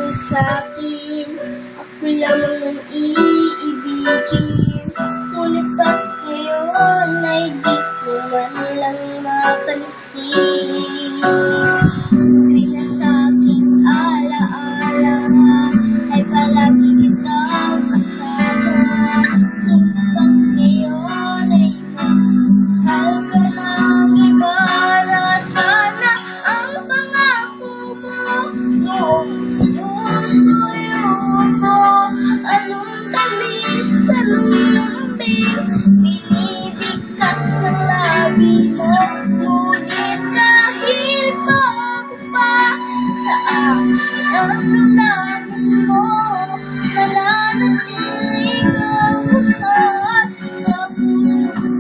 mo sa'kin, ako lamang ang iibigin. Ngunit bakit ngayon ay di mo man lang mapansin? Tuwing nasa aking alaala ay palagi kitang kasama. Ngunit bakit ngayon ay mahal ka ng iba? Na sana ang pangako mo noong sinusuyo ko. Anong tamis, anong lambing, binibigkas ng labi mo. Ngunit kahit bago pa sa akin ang damdamin mo, nananatili kang mahal sa puso ko.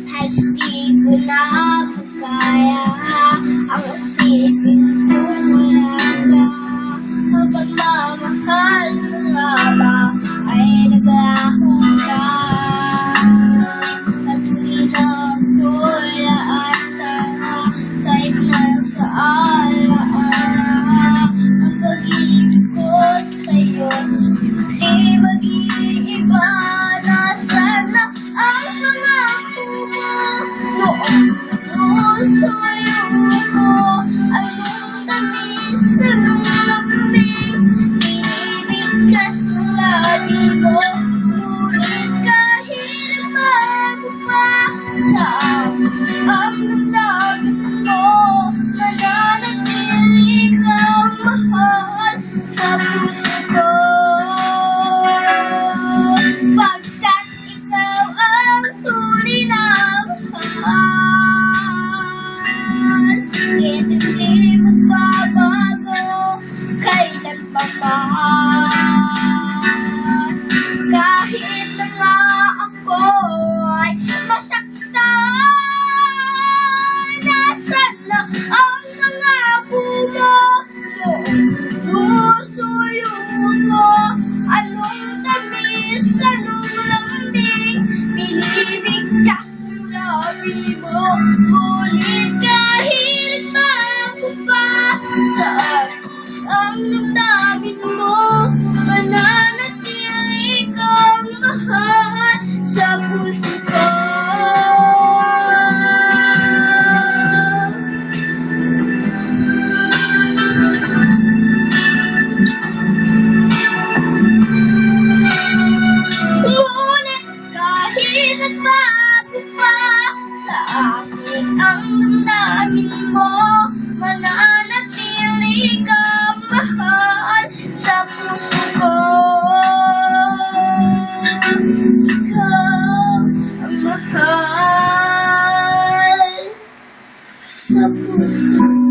Halos di ko na makaya ang isipin kong wala ka. Ang pagmamahal mo nga ba ay naglaho ka? At hindi na ako'y aasa kahit nasa alaala. Ang pag-ibig ko sa'yo di mag-iiba. Na sana ang pangako mo noong sinusuyo ko. Anong tamis, anong lambing, binibigkas ng labi mo. Ngunit kahit bago pa sa akin ang damdamin mo, nananatili kang mahal sa puso ko. Pagkat ikaw ang tunay na mahal, kahit hindi magbabago kailan pa man. Kahit na nga ako ay masaktan, nasan na ang nangako mo noong sinusuyo mo? Anong tamis, anong lambing, binibigkas ng labi mo. Ngunit kahit bago pa sa akin ang damdamin mo, mananatili kang mahal sa puso ko. Ngunit kahit bago pa sa akin ang damdamin mo, mananatili kang mahal sa puso ko. Ikaw ang mahal sa puso ko.